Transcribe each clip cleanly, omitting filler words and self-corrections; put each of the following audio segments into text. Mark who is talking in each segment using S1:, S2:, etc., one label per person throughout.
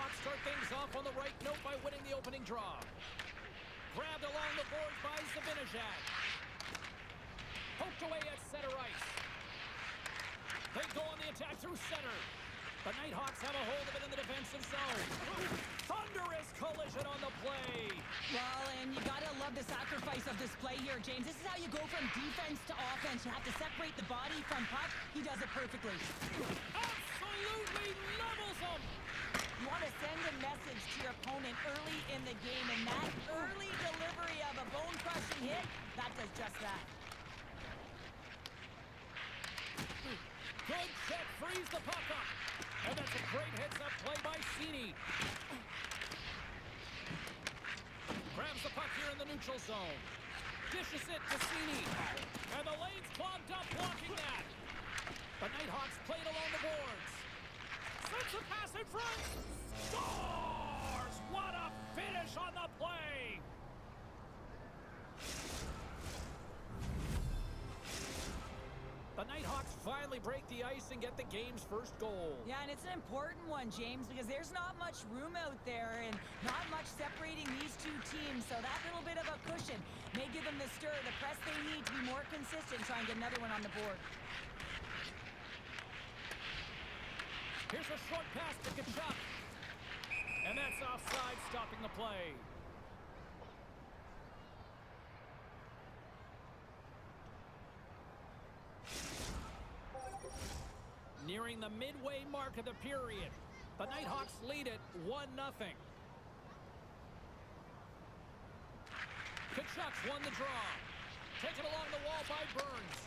S1: Nighthawks start things off on the right note by winning the opening draw. Grabbed along the boards by Zibanejad. Poked away at center ice. They go on the attack through center. The Nighthawks have a hold of it in the defensive zone. Thunderous collision on the play.
S2: Well, and you gotta love the sacrifice of this play here, James. This is how you go from defense to offense. You have to separate the body from puck. He does it perfectly.
S1: Absolutely levels them.
S2: You want to send a message to your opponent early in the game, and that early delivery of a bone-crushing hit, that does just that.
S1: Good check, frees the puck up. And that's a great heads-up play by Cini. Grabs the puck here in the neutral zone. Dishes it to Cini. And the lane's clogged up blocking that. The Nighthawks played along the boards. Sends a pass in front. Scores! What a finish on the play! The Nighthawks finally break the ice and get the game's first goal.
S2: Yeah, and it's an important one, James, because there's not much room out there and not much separating these two teams, so that little bit of a cushion may give them the stir, the press they need to be more consistent, try and get another one on the board.
S1: Here's a short pass to Tkachuk. And that's offside, stopping the play. Nearing the midway mark of the period. The Nighthawks lead it 1-0. Tkachuk's won the draw. Taken along the wall by Burns.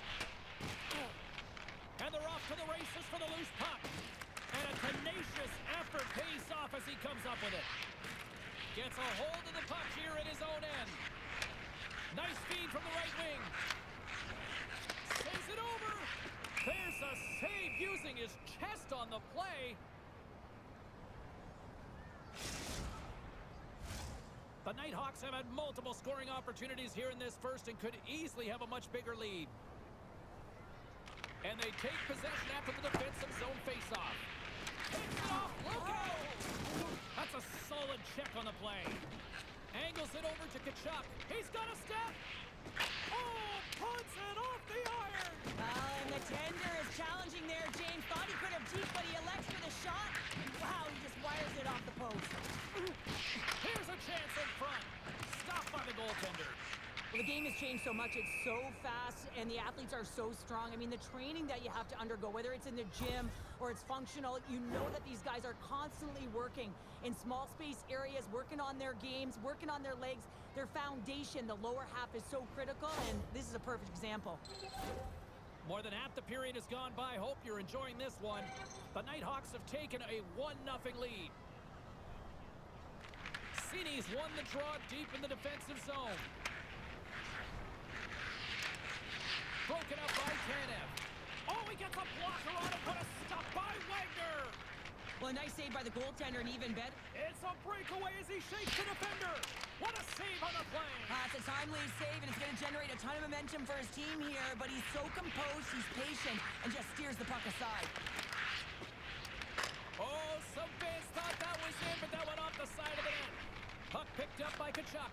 S1: And they're off to the races for the loose puck. And a tenacious effort pays off as he comes up with it. Gets a hold of the puck here at his own end. Nice feed from the right wing. Saves it over. There's a save using his chest on the play. The Nighthawks have had multiple scoring opportunities here in this first and could easily have a much bigger lead. And they take possession after the defensive zone faceoff. Takes it off, Luka! That's a solid check on the play. Angles it over to Tkachuk. He's got a step. Oh, puts it off the iron.
S2: And the tender is challenging there, James. Thought he could have deep, but he elects for the shot. Wow, he just wires it off the post.
S1: Here's a chance in front. Stopped by the goaltender.
S2: Well, the game has changed so much. It's so fast, and the athletes are so strong. I mean, the training that you have to undergo, whether it's in the gym or it's functional, you know that these guys are constantly working in small space areas, working on their games, working on their legs. Their foundation, the lower half, is so critical, and this is a perfect example.
S1: More than half the period has gone by. Hope you're enjoying this one. The Nighthawks have taken a 1-0 lead. Cini's won the draw deep in the defensive zone. Broken up by Tanev. Oh, he gets a blocker on it, but a stop by Wagner.
S2: Well, a nice save by the goaltender, and even better.
S1: It's a breakaway as he shakes the defender. What a save on the play.
S2: It's a timely save, and it's going to generate a ton of momentum for his team here, but he's so composed, he's patient, and just steers the puck aside.
S1: Oh, some fans thought that was in, but that went off the side of the net. Puck picked up by Tkachuk.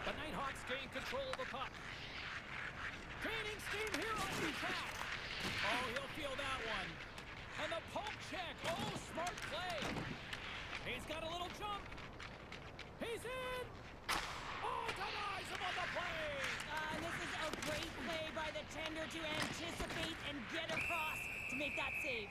S1: The Nighthawks gain control of the puck. Gaining steam here on the attack. Oh, he'll feel that one. And the poke check. Oh, smart play. He's got a little jump. He's in. Oh, denies him on the play.
S2: And this is a great play by the tender to anticipate and get across to make that save.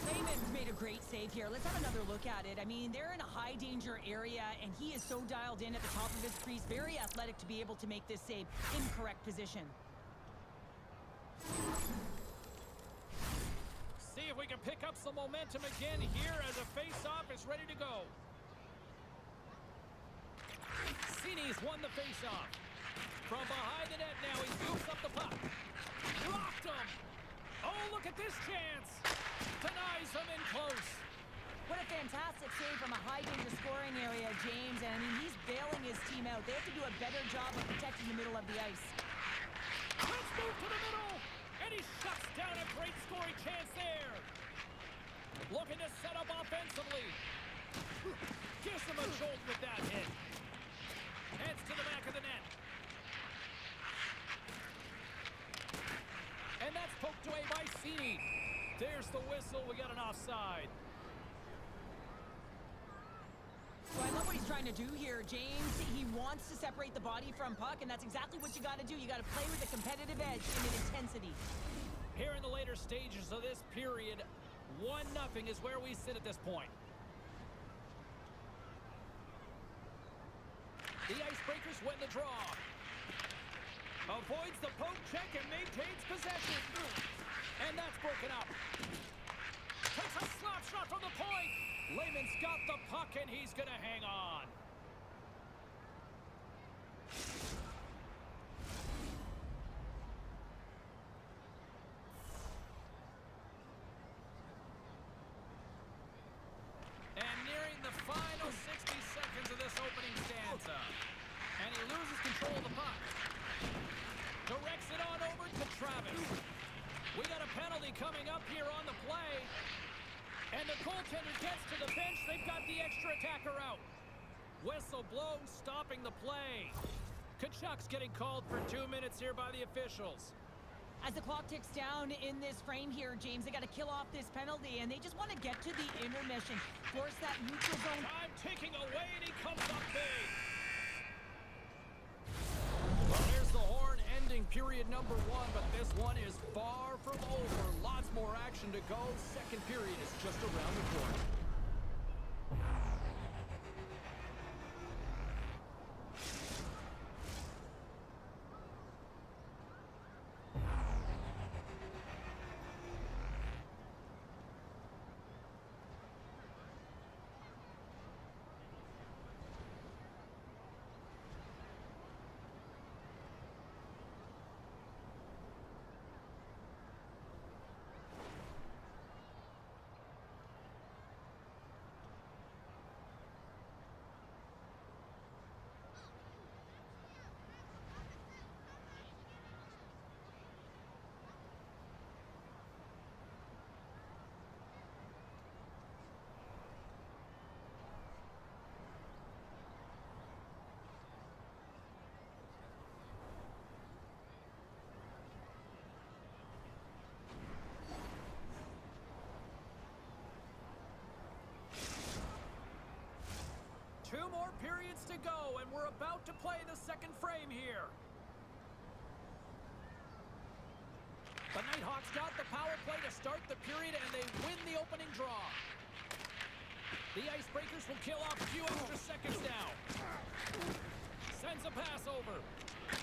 S2: Lehman's made a great save here. Let's have another look at it. I mean, they're in a high-danger area, and he is so dialed in at the top of his crease. Very athletic to be able to make this save in correct position.
S1: See if we can pick up some momentum again here as a face-off is ready to go. Cini's won the face-off. From behind the net now, he scoops up the puck. Blocked him. Oh, look at this chance. Denies him in close.
S2: What a fantastic save from a high-danger scoring area, James. And, I mean, he's bailing his team out. They have to do a better job of protecting the middle of the ice.
S1: Let's Move to the middle. And he shuts down a great scoring chance there. Looking to set up offensively. Gives him a jolt with that hit. Heads to the back of the net. And that's poked away by Cini. There's the whistle. We got an offside.
S2: So I love what he's trying to do here, James. He wants to separate the body from puck, and that's exactly what you got to do. You got to play with a competitive edge and an intensity.
S1: Here in the later stages of this period, 1-0 is where we sit at this point. The Icebreakers win the draw. Avoids the poke check and maintains possession. And that's broken up. Takes a slap shot from the point. Lehman's got the puck and he's going to hang on. And nearing the final 60 seconds of this opening stanza. And he loses control of the puck. Directs it on over to Travis. We got a penalty coming up here on the play. And the goaltender gets to the bench. They've got the extra attacker out. Whistle blown, stopping the play. Tkachuk's getting called for 2 minutes here by the officials.
S2: As the clock ticks down in this frame here, James, they got to kill off this penalty, and they just want to get to the intermission. Force that neutral zone.
S1: Time ticking away, and he comes up big. Well, there's the horn ending period number 1, but this one is far from over. Lots more action to go. Second period is just around the corner. Two more periods to go, and we're about to play the second frame here. The Nighthawks got the power play to start the period, and they win the opening draw. The Icebreakers will kill off a few extra seconds now. Sends a pass over.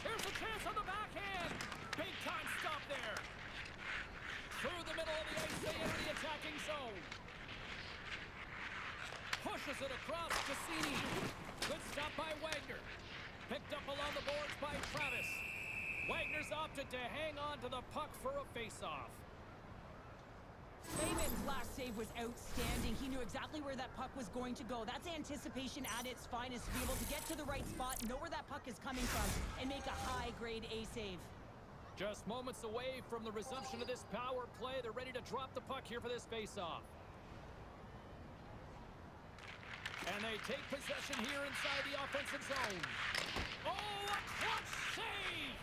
S1: Here's a chance on the backhand. Big time stop there. Through the middle of the ice, they enter the attacking zone. Pushes it across to Cini. Good stop by Wagner. Picked up along the boards by Travis. Wagner's opted to hang on to the puck for a face-off.
S2: Lehman's last save was outstanding. He knew exactly where that puck was going to go. That's anticipation at its finest. To be able to get to the right spot, know where that puck is coming from, and make a high-grade A save.
S1: Just moments away from the resumption of this power play. They're ready to drop the puck here for this face-off. And they take possession here inside the offensive zone. Oh, a clutch save!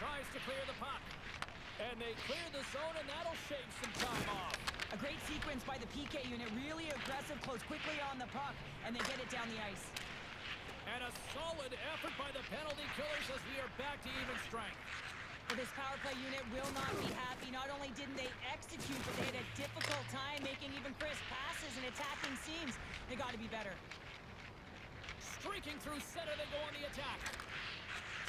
S1: Tries to clear the puck. And they clear the zone, and that'll shave some time off.
S2: A great sequence by the PK unit. Really aggressive, close quickly on the puck, and they get it down the ice.
S1: And a solid effort by the penalty killers as we are back to even strength.
S2: Well, this power play unit will not be happy. Not only didn't they execute, but they had a difficult time making even crisp passes and attacking seams. They got to be better.
S1: Streaking through center, they go on the attack.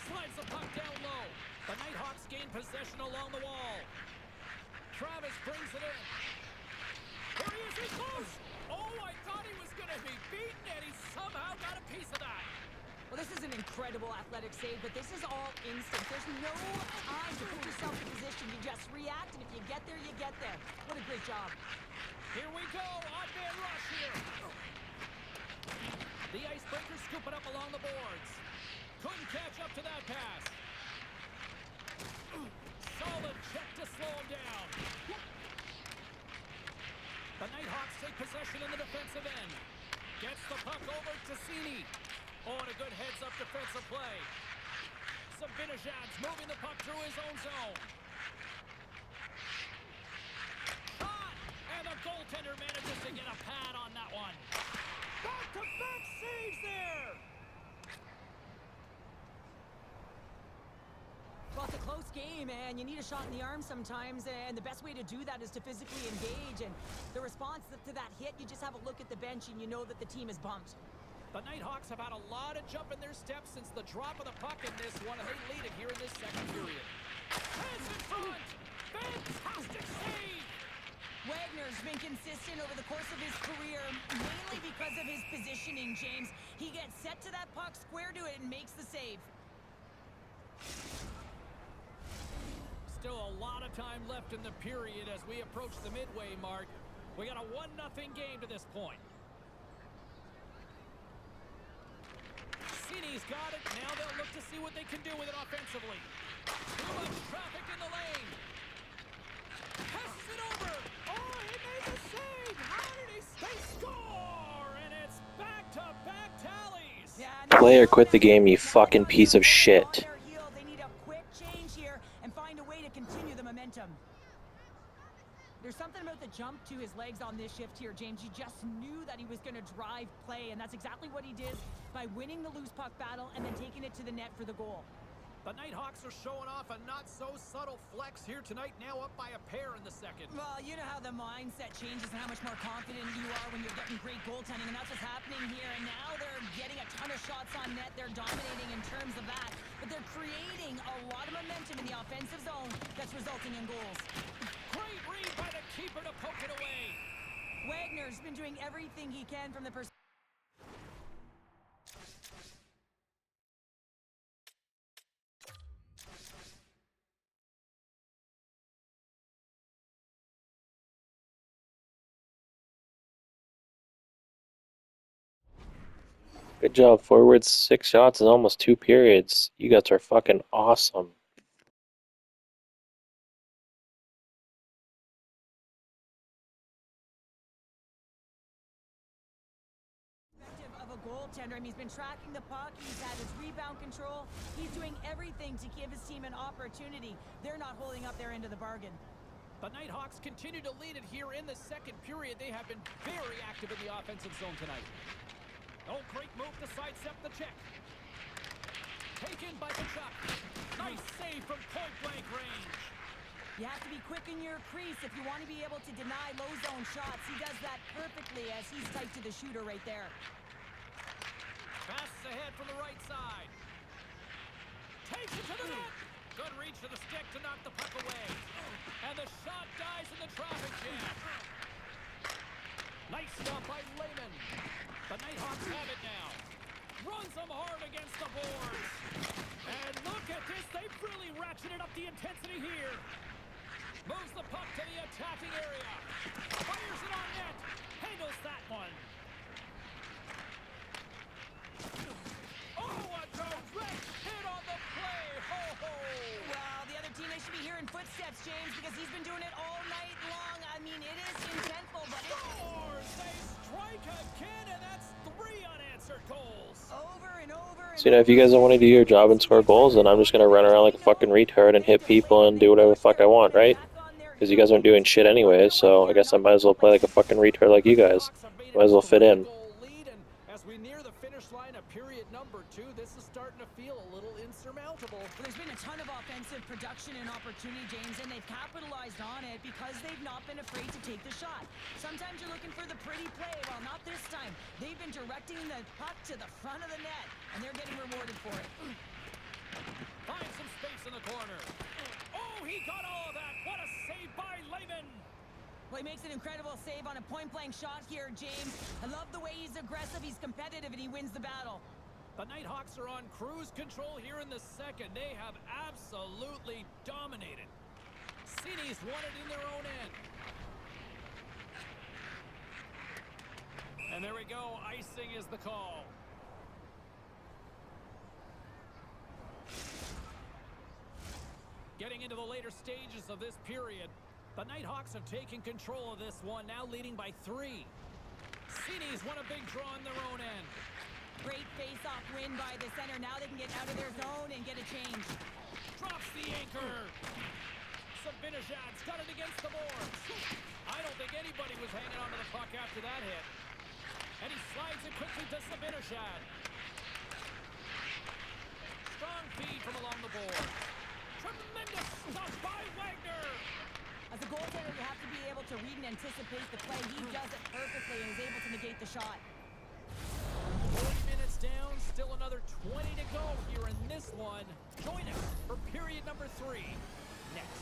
S1: Slides the puck down low. The Nighthawks gain possession along the wall. Travis brings it in. Here he is, he's close! Oh, I thought he was going to be beaten, and he somehow got a piece of that.
S2: Well, this is an incredible athletic save, but this is all instinct. There's no time to put yourself in position. You just react, and if you get there, you get there. What a great job.
S1: Here we go, odd man rush here. The Icebreakers scoop it up along the boards. Couldn't catch up to that pass. The Nighthawks take possession in the defensive end. Gets the puck over to Cini. Oh, and a good heads-up defensive play. Zibanejad's moving the puck through his own zone. Shot! And the goaltender manages to get a pad on that one. Back-to-back saves there!
S2: Well, it's a close game, and you need a shot in the arm sometimes, and the best way to do that is to physically engage, and the response to that hit, you just have a look at the bench, and you know that the team is bumped.
S1: The Nighthawks have had a lot of jump in their steps since the drop of the puck in this one, and they lead it here in this second period. Hands in front! Fantastic save!
S2: Wagner's been consistent over the course of his career, mainly because of his positioning, James. He gets set to that puck, square to it, and makes the save.
S1: Still a lot of time left in the period as we approach the midway mark. We got a 1-0 game to this point. Cini's got it. Now they'll look to see what they can do with it offensively. Too much traffic in the lane. Passes it over. Oh, he made the save. How did he score? And it's back-to-back tallies.
S2: Yeah,
S3: Play or quit the game, you fucking piece of shit.
S2: They need a quick change here and find a way to continue the momentum. There's something about the jump to his legs on this shift here, James. You just knew that he was going to drive play, and that's exactly what he did by winning the loose puck battle and then taking it to the net for the goal.
S1: The Nighthawks are showing off a not-so-subtle flex here tonight, now up by a pair in the second.
S2: Well, you know how the mindset changes and how much more confident you are when you're getting great goaltending, and that's what's happening here. And now they're getting a ton of shots on net. They're dominating in terms of that, but they're creating a lot of momentum in the offensive zone that's resulting in goals.
S1: Great read by the keeper to poke it away.
S2: Wagner's been doing everything he can from the perspective.
S3: Good job, forwards. 6 shots in almost 2 periods. You guys are fucking awesome.
S2: Of a goaltender. I mean, he's been tracking the puck. He's had his rebound control. He's doing everything to give his team an opportunity. They're not holding up their end of the bargain.
S1: The Nighthawks continue to lead it here in the second period. They have been very active in the offensive zone tonight. Oh, great move to sidestep the check. Taken by Tkachuk. Nice save from point-blank range.
S2: You have to be quick in your crease if you want to be able to deny low zone shots. He does that perfectly as he's tight to the shooter right there.
S1: Passes ahead from the right side. Takes it to the net. Good reach to the stick to knock the puck away. And the shot dies in the traffic jam. Nice stop by Lehman. The Nighthawks have it now. Runs them hard against the boards. And look at this. They've really ratcheted up the intensity here. Moves the puck to the attacking area. Fires it on net. Handles that one. Oh, a direct hit on the play. Ho, ho.
S2: Well, the other team, they should be hearing footsteps, James, because he's been doing it all night long. I mean, it is intentful, but it's...
S1: Scores! They strike again, and that's 3 unanswered goals.
S2: over and over and
S3: So, if you guys don't want to do your job and score goals, then I'm just gonna run around like a fucking retard and hit people and do whatever the fuck I want, right? Because you guys aren't doing shit anyways, so I guess I might as well play like a fucking retard like you guys. Might as well fit in.
S1: As we near the finish line of period number 2, this is starting to feel a little insurmountable.
S2: Well, there's been a ton of offensive production and opportunity, James, and they've capitalized on it because they've not been afraid to take the shot. Sometimes you're looking for the pretty play. Well, not this time. They've been directing the puck to the front of the net, and they're getting rewarded for it.
S1: Finds some space in the corner. Oh, he got all of that. What a save by Lehman.
S2: Well, he makes an incredible save on a point-blank shot here, James. I love the way he's aggressive, he's competitive, and he wins the battle.
S1: The Nighthawks are on cruise control here in the second. They have absolutely dominated. Cini's won it in their own end. And there we go. Icing is the call. Getting into the later stages of this period. The Nighthawks have taken control of this one, now leading by 3. Cini's won a big draw on their own end.
S2: Great face-off win by the center. Now they can get out of their zone and get a change.
S1: Drops the anchor. Sabinajad's got it against the boards. I don't think anybody was hanging onto the puck after that hit. And he slides it quickly to Sabinajad. Strong feed from along the board. Tremendous stuff by Wagner.
S2: As a goaltender, you have to be able to read and anticipate the play. He does it perfectly and is able to negate the shot.
S1: 40 minutes down, still another 20 to go here in this one. Join us for period number 3 next.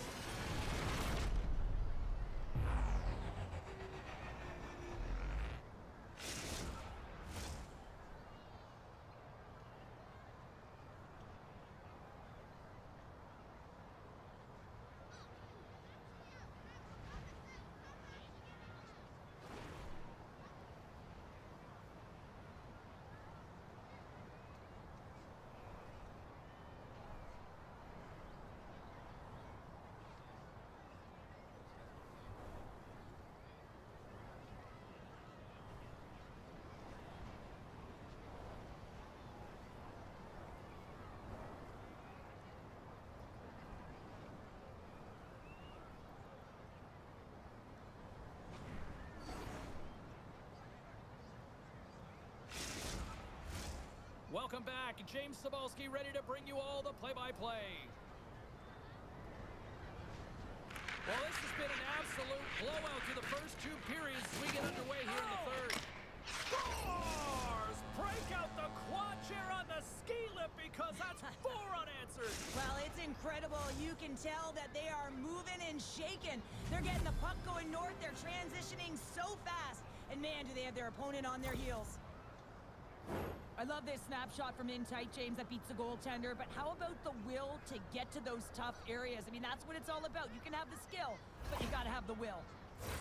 S1: Welcome back. James Cybulski ready to bring you all the play-by-play. Well, this has been an absolute blowout through the first 2 periods. We get underway here in the third. Scores! Break out the quad chair on the ski lift because that's 4 unanswered.
S2: Well, it's incredible. You can tell that they are moving and shaking. They're getting the puck going north. They're transitioning so fast. And man, do they have their opponent on their heels. I love this snapshot from in tight, James, that beats the goaltender. But how about the will to get to those tough areas? I mean, that's what it's all about. You can have the skill, but you got to have the will.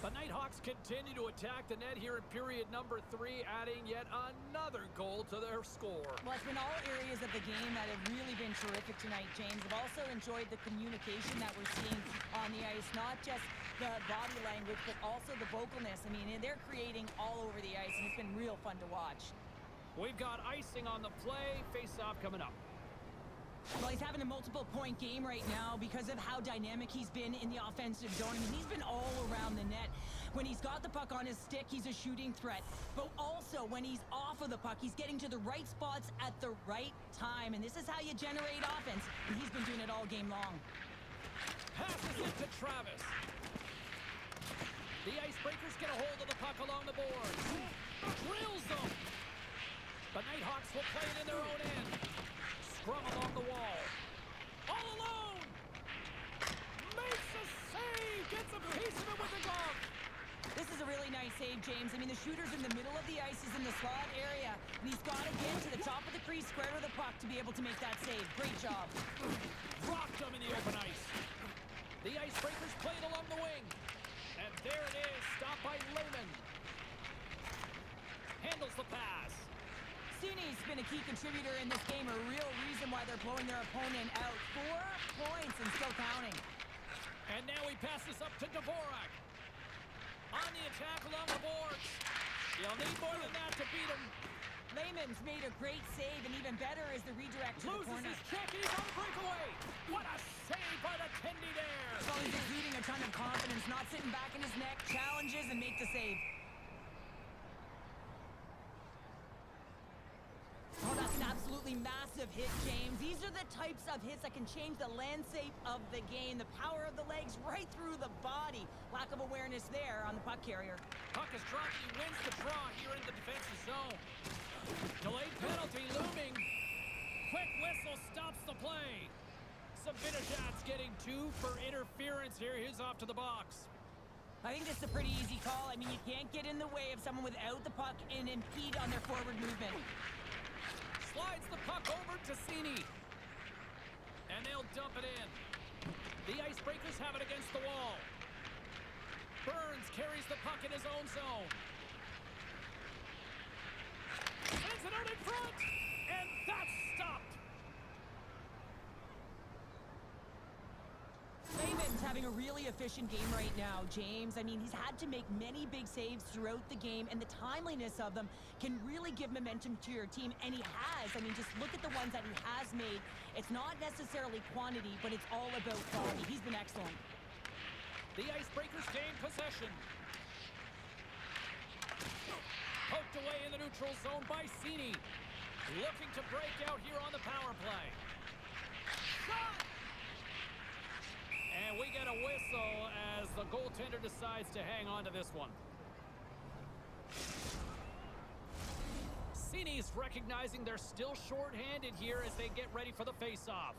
S1: The Nighthawks continue to attack the net here in period number 3, adding yet another goal to their score.
S2: Well, it's been all areas of the game that have really been terrific tonight, James. I've also enjoyed the communication that we're seeing on the ice, not just the body language, but also the vocalness. I mean, they're creating all over the ice, and it's been real fun to watch.
S1: We've got icing on the play. Face-off coming up.
S2: Well, he's having a multiple-point game right now because of how dynamic he's been in the offensive zone. I mean, he's been all around the net. When he's got the puck on his stick, he's a shooting threat. But also, when he's off of the puck, he's getting to the right spots at the right time. And this is how you generate offense. And he's been doing it all game long.
S1: Passes it to Travis. The Icebreakers get a hold of the puck along the board. Drills them. The Nighthawks will play it in their own end. Scrum along the wall. All alone. Makes a save. Gets a piece of it with the glove.
S2: This is a really nice save, James. I mean, the shooter's in the middle of the ice. He's in the slot area. And he's got to get to the top of the crease, square to the puck to be able to make that save. Great job.
S1: Rocked them in the open ice. The Icebreakers play it along the wing. And there it is. Stopped by Lehman. Handles the pass.
S2: Cini's been a key contributor in this game, a real reason why they're blowing their opponent out. 4 points and still counting.
S1: And now he passes up to Dvorak. On the attack along the boards. You'll need more than that to beat him.
S2: Lehman's made a great save, and even better is the redirect to the
S1: Loses
S2: corner.
S1: his check, and he's on the breakaway. What a save by the Tendy there.
S2: So he's exuding a ton of confidence, not sitting back in his neck, challenges and make the save. Oh, that's an absolutely massive hit, James. These are the types of hits that can change the landscape of the game. The power of the legs right through the body. Lack of awareness there on the puck carrier.
S1: Puck is dropped. He wins the draw here in the defensive zone. Delayed penalty looming. Quick whistle stops the play. Sabinajad's getting 2 for interference here. He's off to the box.
S2: I think this is a pretty easy call. I mean, you can't get in the way of someone without the puck and impede on their forward movement.
S1: Slides the puck over to Cini. And they'll dump it in. The Icebreakers have it against the wall. Burns carries the puck in his own zone. Sends it out in front. And that's stopped.
S2: Lehman's having a really efficient game right now, James. I mean, he's had to make many big saves throughout the game, and the timeliness of them can really give momentum to your team, and he has. I mean, just look at the ones that he has made. It's not necessarily quantity, but it's all about quality. He's been excellent.
S1: The Icebreakers gain possession. Poked away in the neutral zone by Cini. Looking to break out here on the power play. Shot! And we get a whistle as the goaltender decides to hang on to this one. Cini's recognizing they're still short-handed here as they get ready for the face-off.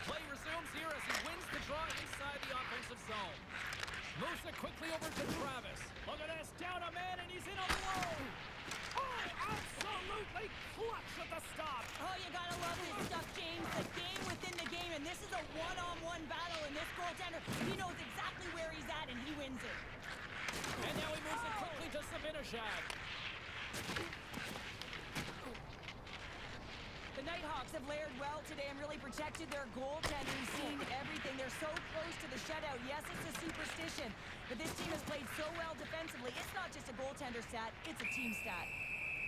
S1: Play resumes here as he wins the draw inside the offensive zone. Moves it quickly over to Travis. Look at this, down a man, and he's in alone. Oh, absolutely clutch at the stop.
S2: Oh, you gotta love this stuff, James. The game within the game, and this is a one-on-one battle, and this goaltender, he knows exactly where he's at, and he wins it.
S1: And now he moves it quickly to Zibanejad.
S2: The Nighthawks have layered well today and really protected their goaltender. We've seen everything. They're so close to the shutout. Yes, it's a superstition, but this team has played so well defensively. It's not just a goaltender stat, it's a team stat.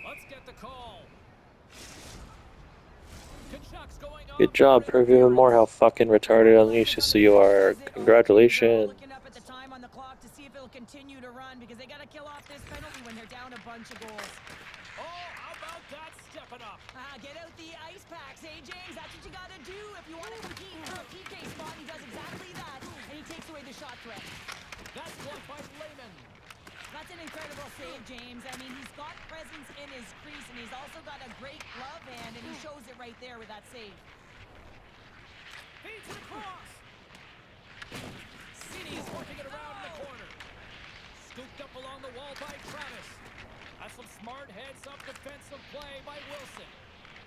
S1: Let's get the call. Kachuk's going on.
S3: Good job, prove even more how fucking retarded unleashed you are. Congratulations.
S2: Looking up at the time on the clock to see if it'll continue to run because they gotta kill off this penalty when they're down a bunch of goals.
S1: Oh, how about that stepping up?
S2: Get out the ice packs, hey James? That's what you gotta do if you want to compete for a PK spot. He does exactly that, and he takes away the shot threat.
S1: That's blocked by Lehman.
S2: That's an incredible save, James. I mean, he's got presence in his crease, and he's also got a great glove hand, and he shows it right there with that save.
S1: Feeds it across. Cini's working it around in the corner. Scooped up along the wall by Travis. That's some smart heads-up defensive play by Wilson.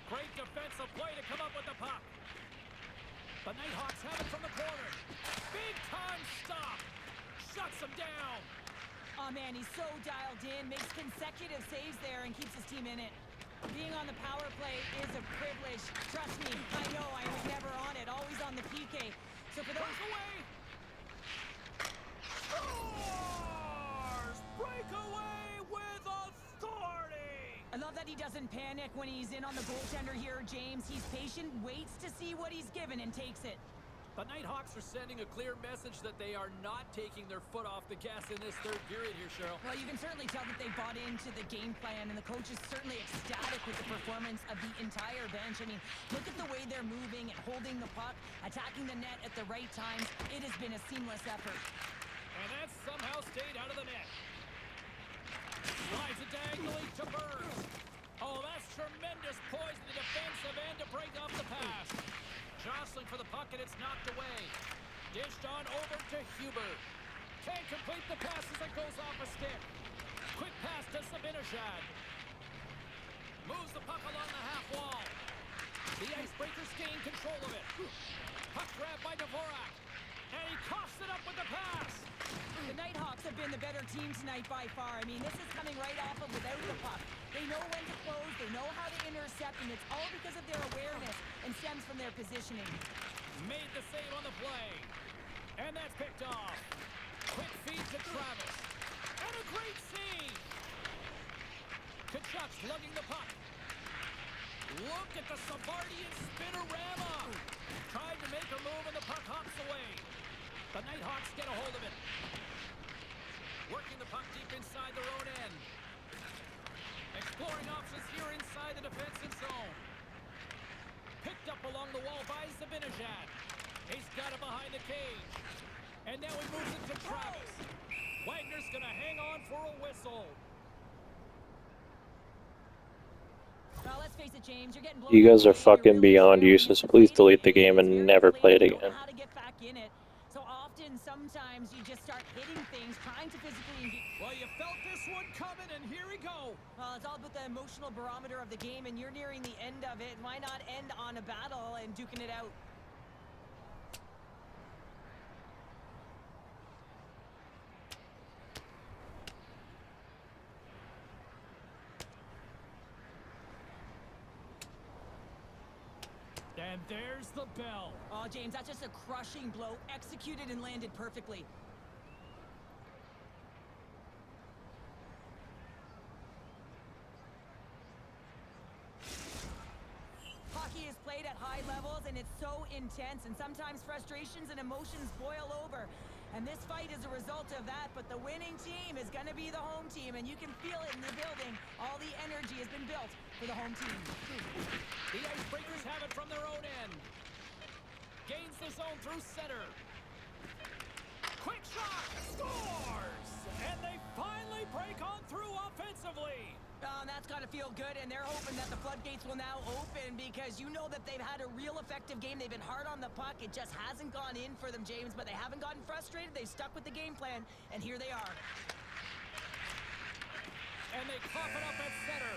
S1: Great defensive play to come up with the puck. The Nighthawks have it from the corner. Big-time stop. Shuts him down.
S2: Oh, man, he's so dialed in, makes consecutive saves there, and keeps his team in it. Being on the power play is a privilege. Trust me, I know I was never on it, always on the PK. So for those...
S1: Breakaway! Scores! Breakaway with authority!
S2: I love that he doesn't panic when he's in on the goaltender here, James. He's patient, waits to see what he's given, and takes it.
S1: The Nighthawks are sending a clear message that they are not taking their foot off the gas in this third period here, Cheryl.
S2: Well, you can certainly tell that they bought into the game plan, and the coach is certainly ecstatic with the performance of the entire bench. I mean, look at the way they're moving and holding the puck, attacking the net at the right times. It has been a seamless effort.
S1: And that somehow stayed out of the net. Slides it diagonally to Burns. Oh, that's tremendous poise in the defensive end to break off the pass. Jostling for the puck, and it's knocked away. Dished on over to Huber. Can't complete the pass as it goes off a stick. Quick pass to Zibanejad. Moves the puck along the half wall. The Icebreakers gain control of it. Puck grab by Dvorak. And he coughs it up with the pass.
S2: The Nighthawks have been the better team tonight by far. I mean, this is coming right off of without the puck. They know when to close, they know how to intercept, and it's all because of their awareness and stems from their positioning.
S1: Made the save on the play. And that's picked off. Quick feed to Travis. And a great save. Kachuk's lugging the puck. Look at the Savardian spinorama. Tried to make a move and the puck hops away. The Nighthawks get a hold of it. Working the puck deep inside their own end. Exploring options here inside the defensive zone. Picked up along the wall by Zibanejad. He's got it behind the cage. And now he moves it to Travis. Wagner's going to hang on for a whistle.
S2: Well, let's face it, James, you're getting blown
S3: You guys
S2: out
S3: are
S2: of the game. You're
S3: fucking
S2: really
S3: beyond
S2: barely
S3: useless.
S2: just
S3: Please
S2: playing
S3: delete the
S2: game.
S3: game
S2: It's
S3: and
S2: very
S3: never play it
S2: clear you don't
S3: again.
S2: know how to get back in it. So often, sometimes you just start hitting things, trying to physically engage.
S1: Well, you felt this one coming, and here we go.
S2: Well, it's all about the emotional barometer of the game, and you're nearing the end of it. Why not end on a battle and duking it out?
S1: And there's the bell.
S2: Oh, James, that's just a crushing blow, executed and landed perfectly. Hockey is played at high levels, and it's so intense, and sometimes frustrations and emotions boil over. And this fight is a result of that, but the winning team is going to be the home team, and you can feel it in the building. All the energy has been built for the home team.
S1: The Icebreakers have it from their own end. Gains the zone through center. Quick shot! Scores! And they finally break on through offensively.
S2: That's got to feel good, and they're hoping that the floodgates will now open because you know that they've had a real effective game. They've been hard on the puck. It just hasn't gone in for them, James, but they haven't gotten frustrated. They've stuck with the game plan, and here they are.
S1: And they cough it up at center.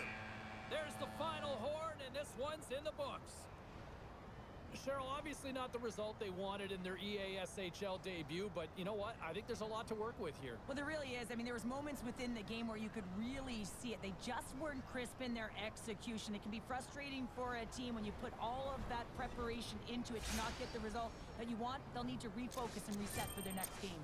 S1: There's the final horn, and this one's in the books. Cheryl, obviously not the result they wanted in their EASHL debut, but you know what? I think there's a lot to work with here.
S2: Well, there really is. I mean, there was moments within the game where you could really see it. They just weren't crisp in their execution. It can be frustrating for a team when you put all of that preparation into it to not get the result that you want. They'll need to refocus and reset for their next game.